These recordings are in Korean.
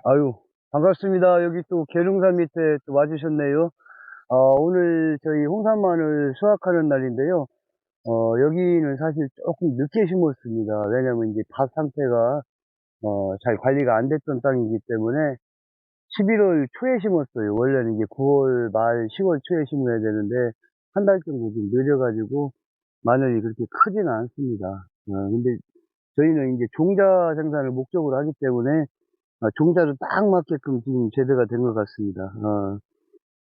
아유, 반갑습니다. 여기 또 계룡산 밑에 또 와주셨네요. 오늘 저희 홍삼마늘 수확하는 날인데요. 여기는 사실 조금 늦게 심었습니다. 왜냐면 이제 밭 상태가, 잘 관리가 안 됐던 땅이기 때문에 11월 초에 심었어요. 원래는 이제 9월 말, 10월 초에 심어야 되는데, 한 달 정도 좀 늦어가지고, 마늘이 그렇게 크지는 않습니다. 근데 저희는 이제 종자 생산을 목적으로 하기 때문에, 종자를 딱 맞게끔 지금 재배가 된 것 같습니다.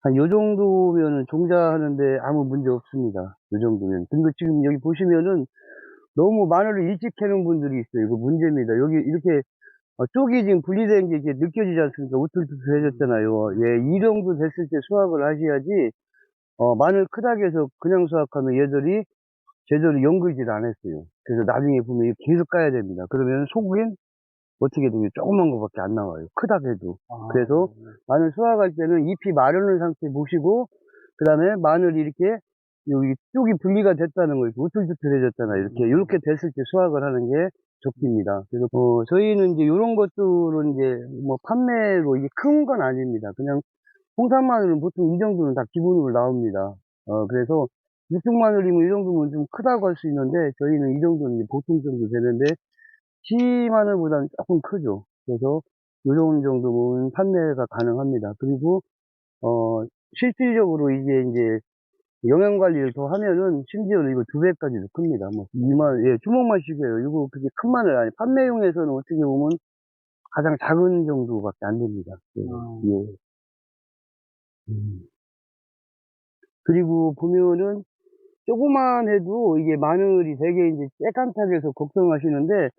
한 요 정도면은 종자 하는데 아무 문제 없습니다. 요 정도면. 근데 지금 여기 보시면은 너무 마늘을 일찍 캐는 분들이 있어요. 이거 문제입니다. 여기 이렇게 쪽이 지금 분리된 게 이렇게 느껴지지 않습니까? 우툴투툴해졌잖아요. 예, 이 정도 됐을 때 수확을 하셔야지, 마늘 크다고 해서 그냥 수확하면 얘들이 제대로 연글질 안 했어요. 그래서 나중에 보면 이거 계속 까야 됩니다. 그러면 속은 어떻게 되면 조그만 거밖에 안 나와요. 크다고 해도. 그래서 마늘 수확할 때는 잎이 마르는 상태 보시고, 그 다음에 마늘이 이렇게 여기 쪽이 분리가 됐다는 거, 우툴투툴해졌잖아요. 이렇게 됐을 때 수확을 하는 게 좋습니다. 그래서, 저희는 이제 이런 것들은 이제 뭐 판매로 이게 큰 건 아닙니다. 그냥 홍산 마늘은 보통 이 정도는 다 기본으로 나옵니다. 그래서 육종 마늘이면 이 정도면 좀 크다고 할 수 있는데, 저희는 이 정도는 이제 보통 정도 되는데, 시마늘보다는 조금 크죠. 그래서 요런 정도면 판매가 가능합니다. 그리고 실질적으로 이제 영양 관리를 더 하면은 심지어는 이거 2배까지도 큽니다. 뭐 이만 예, 주먹만 씩이에요. 이거 그게 큰 마늘 아니 판매용에서는 어떻게 보면 가장 작은 정도밖에 안 됩니다. 예. 예. 그리고 보면은 조그만 해도 이게 마늘이 되게 이제 쬐깐하게해서 걱정하시는데,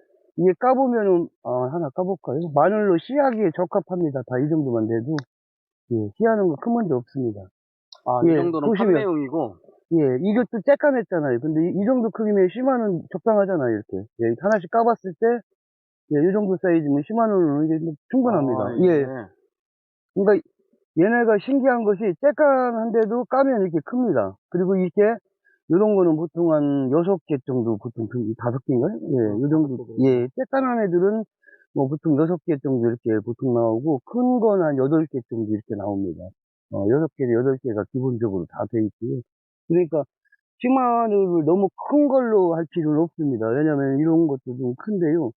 이게 까보면은, 하나 까볼까요? 마늘로 씨하기에 적합합니다. 다 이 정도만 돼도. 예, 씨하는 거 큰 문제 없습니다. 이 예, 정도는 보시면, 판매용이고. 예, 이것도 쬐깐했잖아요. 근데 이 정도 크기면 10만원 적당하잖아요, 이렇게. 예, 하나씩 까봤을 때, 예, 이 정도 사이즈면 10만원은 이게 뭐 충분합니다. 예. 그러니까 얘네가 신기한 것이 쬐깐한데도 까면 이렇게 큽니다. 그리고 이게 요런 거는 보통 한 6개 정도 보통 5개인가요? 예, 요 정도. 예, 쬐깐한 애들은 뭐 보통 6개 정도 이렇게 보통 나오고 큰 건 한 8개 정도 이렇게 나옵니다. 6개, 8개가 기본적으로 다 돼 있고요. 그러니까 식마늘을 너무 큰 걸로 할 필요는 없습니다. 왜냐면 이런 것도 좀 큰데요.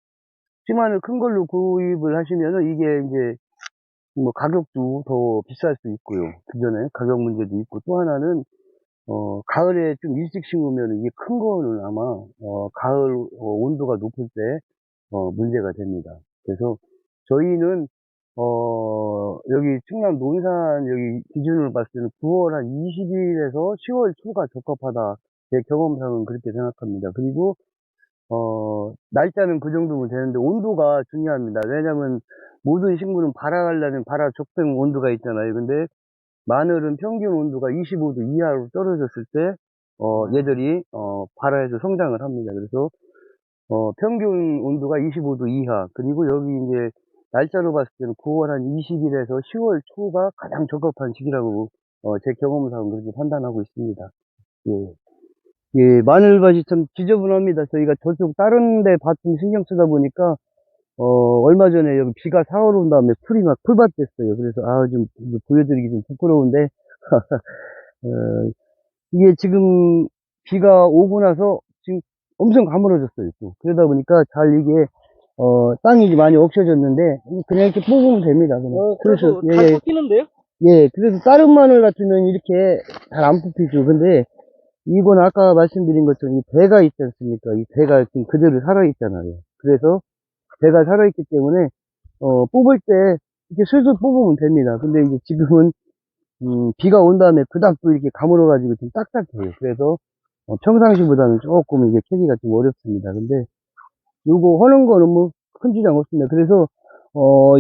식마늘 큰 걸로 구입을 하시면은 이게 이제 뭐 가격도 더 비쌀 수 있고요. 그전에 가격 문제도 있고, 또 하나는 가을에 좀 일찍 심으면 이게 큰 거는 아마 가을 온도가 높을 때 문제가 됩니다. 그래서 저희는 여기 충남 논산 여기 기준으로 봤을 때는 9월 한 20일에서 10월 초가 적합하다. 제 경험상은 그렇게 생각합니다. 그리고 날짜는 그 정도면 되는데 온도가 중요합니다. 왜냐면 모든 식물은 발화하려면 발화 적정 온도가 있잖아요. 근데 마늘은 평균 온도가 25도 이하로 떨어졌을 때, 얘들이, 발화해서 성장을 합니다. 그래서, 평균 온도가 25도 이하, 그리고 여기 이제, 날짜로 봤을 때는 9월 한 20일에서 10월 초가 가장 적합한 시기라고, 제 경험상 그렇게 판단하고 있습니다. 예. 예, 마늘밭이 참 지저분합니다. 저희가 저쪽 다른 데 밭 좀 신경 쓰다 보니까, 얼마 전에 여기 비가 4월 온 다음에 풀이 막 풀밭 됐어요. 그래서, 좀, 이거 보여드리기 좀 부끄러운데, 어, 이게 지금 비가 오고 나서 지금 엄청 가물어졌어요. 또. 그러다 보니까 잘 이게, 땅이 많이 없어졌는데, 그냥 이렇게 뽑으면 됩니다. 그냥. 그래도 예, 잘 예, 뽑히는데요? 예. 그래서 다른 마늘 같으면 이렇게 잘 안 뽑히죠. 근데 이건 아까 말씀드린 것처럼 이 배가 있지 않습니까? 이 배가 지금 그대로 살아있잖아요. 그래서 배가 살아있기 때문에, 뽑을 때 이렇게 슬슬 뽑으면 됩니다. 근데 이제 지금은 비가 온 다음에 그닥 또 이렇게 가물어가지고 좀 딱딱해요. 그래서, 평상시보다는 조금 이게 캐기가 좀 어렵습니다. 근데, 요거 하는 거는 뭐 큰 지장 없습니다. 그래서,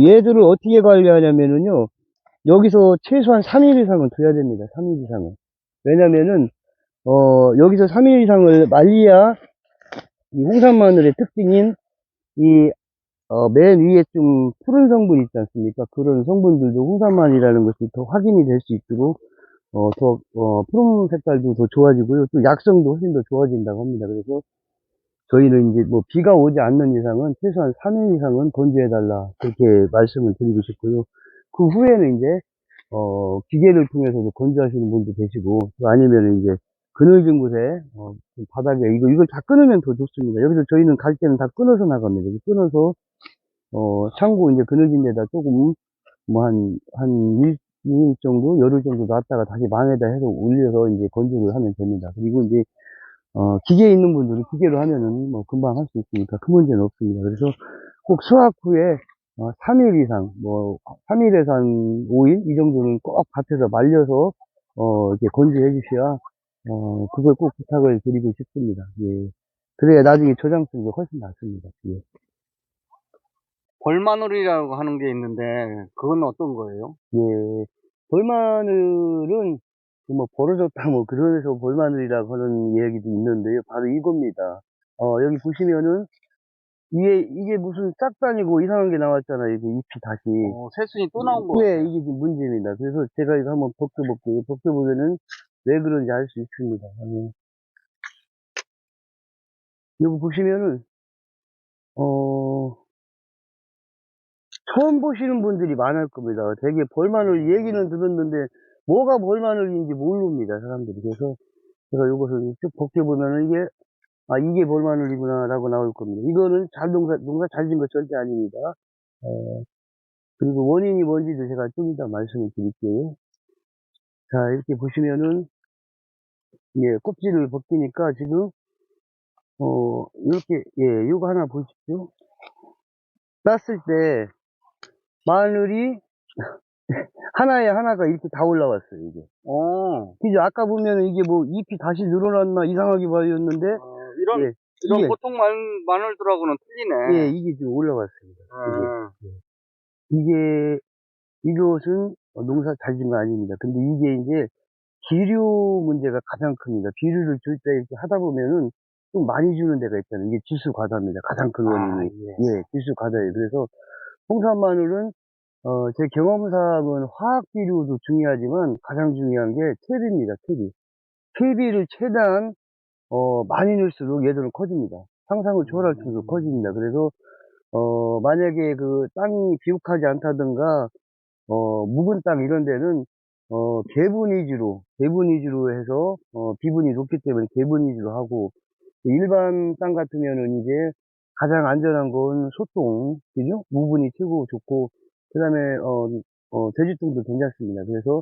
얘들을 어떻게 관리하냐면은요, 여기서 최소한 3일 이상은 둬야 됩니다. 3일 이상은. 왜냐면은, 여기서 3일 이상을 말려야 이 홍산 마늘의 특징인 이, 맨 위에 좀 푸른 성분 있지 않습니까? 그런 성분들도 홍산만이라는 것이 더 확인이 될 수 있도록 푸른 색깔도 더 좋아지고요. 또 약성도 훨씬 더 좋아진다고 합니다. 그래서 저희는 이제 뭐 비가 오지 않는 이상은 최소한 3일 이상은 건조해달라. 그렇게 말씀을 드리고 싶고요. 그 후에는 이제, 기계를 통해서도 건조하시는 분도 계시고, 또 아니면 이제 그늘진 곳에, 좀 바닥에, 이걸 다 끊으면 더 좋습니다. 여기서 저희는 갈 때는 다 끊어서 나갑니다. 끊어서, 창고 이제 그늘진 데다 조금, 뭐 한 일 정도, 열흘 정도 놨다가 다시 망에다 해서 올려서 이제 건조를 하면 됩니다. 그리고 이제, 기계에 있는 분들은 기계로 하면은 뭐 금방 할 수 있으니까 큰 문제는 없습니다. 그래서 꼭 수확 후에 3일 이상, 뭐 3일에서 한 5일 이 정도는 꼭 밭에서 말려서 이렇게 건조해 주셔야 그걸 꼭 부탁을 드리고 싶습니다. 예. 그래야 나중에 저장성이 훨씬 낫습니다. 예. 벌마늘이라고 하는 게 있는데 그건 어떤 거예요? 예. 벌마늘은 뭐 벌어졌다 뭐 그래서 벌마늘이라고 하는 얘기도 있는데요. 바로 이겁니다. 여기 보시면은 이게 무슨 싹도 아니고 이상한 게 나왔잖아요. 이게 잎이 다시. 새순이 또 나온 거 예, 같아요. 이게 지금 문제입니다. 그래서 제가 이거 한번 벗겨볼게요. 벗겨보면은 왜 그런지 알 수 있습니다. 여기 보시면은, 어, 처음 보시는 분들이 많을 겁니다. 되게 벌마늘 얘기는 들었는데, 뭐가 벌마늘인지 모릅니다, 사람들이. 그래서 제가 이것을 쭉 벗겨보면은 이게 벌마늘이구나, 라고 나올 겁니다. 이거는 농사 잘 진 거 절대 아닙니다. 어, 그리고 원인이 뭔지도 제가 좀 이따 말씀을 드릴게요. 자, 이렇게 보시면은, 예, 껍질을 벗기니까 지금, 이렇게, 예, 요거 하나 보십시오. 땄을 때, 마늘이 하나에 하나가 이렇게 다 올라왔어요, 이게. 그죠? 아까 보면은 이게 뭐 잎이 다시 늘어났나 이상하게 보였는데, 이런 예, 이런 이게, 보통 마늘들하고는 틀리네. 예, 이게 지금 올라왔습니다. 이게, 이것은 농사 잘 진 거 아닙니다. 근데 이게 이제 비료 문제가 가장 큽니다. 비료를 줄 때 이렇게 하다 보면은 좀 많이 주는 데가 있잖아요. 이게 지수 과다입니다. 가장 큰 원인이. 예, 지수 과다예요. 그래서 홍산 마늘은 제 경험상은 화학 비료도 중요하지만 가장 중요한 게 퇴비입니다. 퇴비. 퇴비를 최대한 많이 넣을수록 얘들은 커집니다. 상상을 초월할 정도로 커집니다. 그래서 만약에 그 땅이 비옥하지 않다든가 묵은 땅 이런 데는, 개분 위주로 해서, 비분이 높기 때문에 개분 위주로 하고, 일반 땅 같으면은 이제 가장 안전한 건 소똥, 그죠? 무분이 최고 좋고, 그 다음에, 돼지똥도 괜찮습니다. 그래서,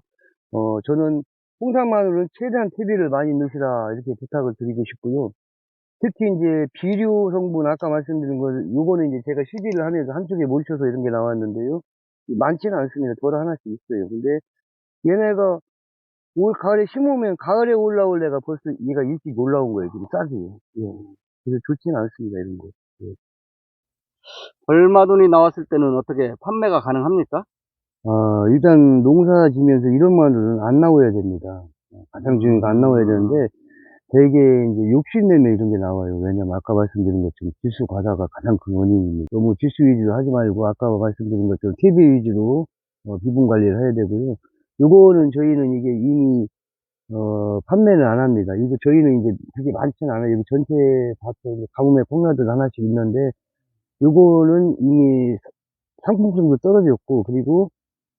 저는 홍산 마늘은 최대한 퇴비를 많이 넣으시라, 이렇게 부탁을 드리고 싶고요. 특히 이제 비료 성분, 아까 말씀드린 거, 요거는 이제 제가 시비를 하면서 한쪽에 몰쳐서 이런 게 나왔는데요. 많지는 않습니다. 돌 하나씩 있어요. 근데 얘네가 올 가을에 심으면 가을에 올라올 애가 벌써 얘가 일찍 올라온 거예요. 지금 싹이. 예. 그래서 좋지는 않습니다. 이런 거. 예. 벌마늘이 나왔을 때는 어떻게 판매가 가능합니까? 일단 농사 지면서 이런 마늘은 안 나와야 됩니다. 가장 중요한 거 안 나와야 되는데 되게 이제 욕심내면 이런 게 나와요. 왜냐면 아까 말씀드린 것처럼 지수 과다가 가장 큰 원인입니다. 너무 지수 위주로 하지 말고 아까 말씀드린 것처럼 TV 위주로 비분 관리를 해야 되고요. 요거는 저희는 이게 이미 판매는 안 합니다. 이거 저희는 이제 그게 많지는 않아요. 여기 전체 밭에 이제 가뭄에 콩나들 하나씩 있는데 요거는 이미 상품성도 떨어졌고 그리고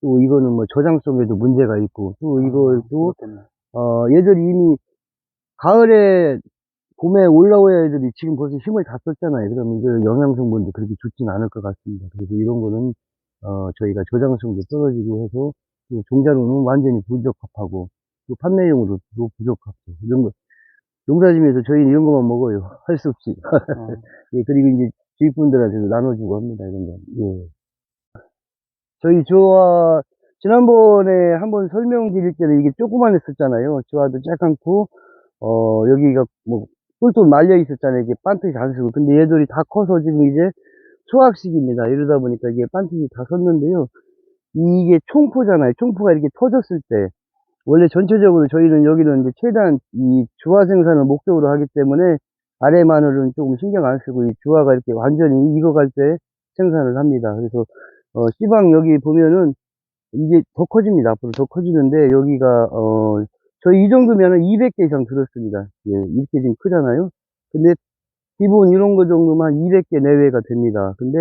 또 이거는 뭐 저장성에도 문제가 있고 또 이것도 얘들이 이미 가을에 봄에 올라오야 애들이 지금 벌써 힘을 다 썼잖아요. 그러면 이제 영양 성분도 그렇게 좋진 않을 것 같습니다. 그래서 이런 거는 저희가 저장성도 떨어지고 해서 또 종자로는 완전히 부적합하고 또 판매용으로도 부적합고 이런 거 농사지면서 저희는 이런 것만 먹어요. 할 수 없이. 예, 그리고 이제 주위 분들한테도 나눠주고 합니다. 이런 거. 예. 저희 주화 지난번에 한번 설명드릴 때는 이게 조그만 했었잖아요. 주화도 쬐깐고 여기가 뭐 똘똘 말려 있었잖아요. 이게 반듯이 안 쓰고. 근데 얘들이 다 커서 지금 이제 수확식입니다. 이러다 보니까 이게 반듯이 다 섰는데요. 이게 총포잖아요. 총포가 이렇게 터졌을 때 원래 전체적으로 저희는 여기는 이제 최대한 이 주화 생산을 목적으로 하기 때문에 아래 마늘은 조금 신경 안 쓰고 이 주화가 이렇게 완전히 익어갈 때 생산을 합니다. 그래서 씨방 여기 보면은 이게 더 커집니다. 앞으로 더 커지는데 여기가 저희 이 정도면은 200개 이상 들었습니다. 예, 이렇게 지금 크잖아요. 근데 기본 이런 거 정도만 200개 내외가 됩니다. 근데,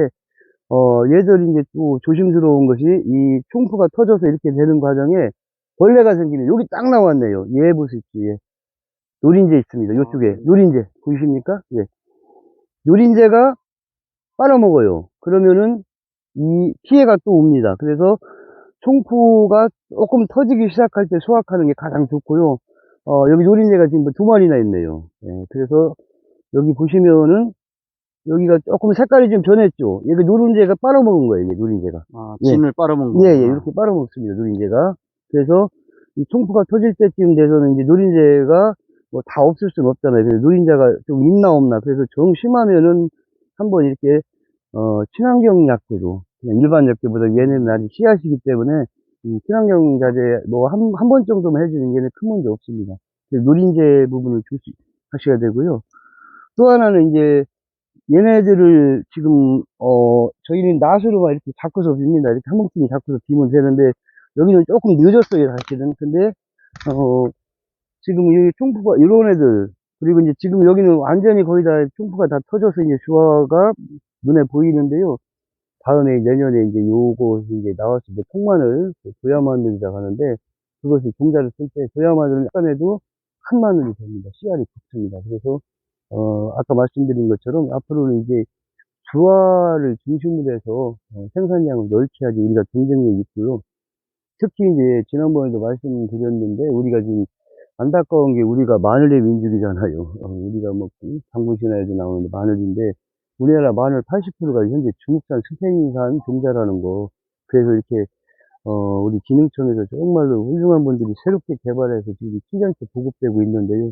얘들이 이제 또 조심스러운 것이 이 총프가 터져서 이렇게 되는 과정에 벌레가 생기면 여기 딱 나왔네요. 얘 보십시오. 얘. 노린재 있습니다. 요쪽에. 노린재. 보이십니까? 예. 노린재가 빨아먹어요. 그러면은 이 피해가 또 옵니다. 그래서 총프가 조금 터지기 시작할 때 수확하는 게 가장 좋고요. 여기 노린재가 지금 2마리나 있네요. 예, 그래서 여기 보시면은 여기가 조금 색깔이 좀 변했죠. 이게 노린재가 빨아먹은 거예요. 이게 노린재가. 아, 예. 진을 빨아먹은 예, 거구나. 예, 이렇게 빨아먹습니다. 노린재가. 그래서 이 총프가 터질 때쯤 돼서는 이제 노린재가 뭐 다 없을 수는 없잖아요. 그래서 노린재가 좀 있나 없나. 그래서 정 심하면은 한번 이렇게 친환경 약재로 그냥 일반 약재보다 얘네는 아직 씨앗이기 때문에 친환경 자재 뭐 한 번 정도만 해주는 게 큰 문제 없습니다. 그래서 노린재 부분을 조심하셔야 되고요. 또 하나는 이제 얘네들을 지금 저희는 낫으로만 이렇게 잡고서 빕니다. 이렇게 한 뭉텅이 잡고서 비면 되는데 여기는 조금 늦었어요 사실은. 근데 지금 이 총프가 이런 애들 그리고 이제 지금 여기는 완전히 거의 다 총프가 다 터져서 이제 주화가 눈에 보이는데요. 다음에 내년에 이제 요거 이제 나왔을 때 통마늘 조야마늘이라고 하는데 그것을 종자를 쓸 때 조야마늘은 약간에도 큰 마늘이 됩니다. 씨알이 붙습니다. 그래서 아까 말씀드린 것처럼 앞으로는 이제 주화를 중심으로 해서 생산량을 넓혀야지 우리가 경쟁력이 있고요. 특히 이제 지난번에도 말씀드렸는데 우리가 지금 안타까운 게 우리가 마늘의 민족이잖아요. 우리가 뭐 당군 신화에도 나오는데 마늘인데 우리나라 마늘 80%가 현재 중국산 스페인산 종자라는 거. 그래서 이렇게 우리 기능청에서 정말로 훌륭한 분들이 새롭게 개발해서 지금 신장체 보급되고 있는데요.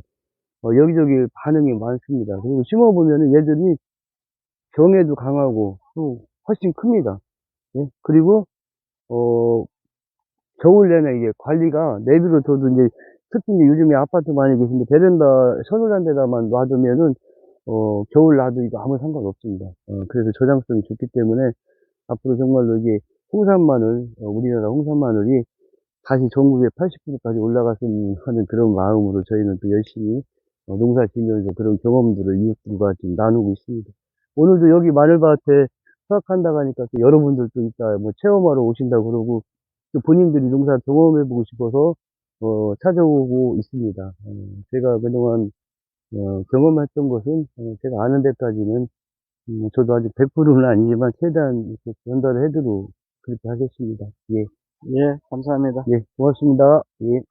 여기저기 반응이 많습니다. 그리고 심어보면은 얘들이 병에도 강하고 또 훨씬 큽니다. 예? 그리고 겨울 내내 이게 관리가 내비로 둬도 이제 특히 이제 요즘에 아파트 많이 계신데 베란다 서늘한 데다만 놔두면은 겨울 놔도 이거 아무 상관없습니다. 그래서 저장성이 좋기 때문에 앞으로 정말로 이게 홍산 마늘 우리나라 홍산 마늘이 다시 전국에 80%까지 올라갔으면 하는 그런 마음으로 저희는 또 열심히 농사 지면서 그런 경험들을 이웃들과 지금 나누고 있습니다. 오늘도 여기 마늘밭에 수확한다고 하니까 또 여러분들도 이따 뭐 체험하러 오신다고 그러고 또 본인들이 농사 경험해보고 싶어서 찾아오고 있습니다. 제가 그동안 경험했던 것은 제가 아는 데까지는 저도 아직 100%는 아니지만 최대한 이렇게 전달을 해드리고 그렇게 하겠습니다. 예, 예, 감사합니다. 예, 고맙습니다. 예.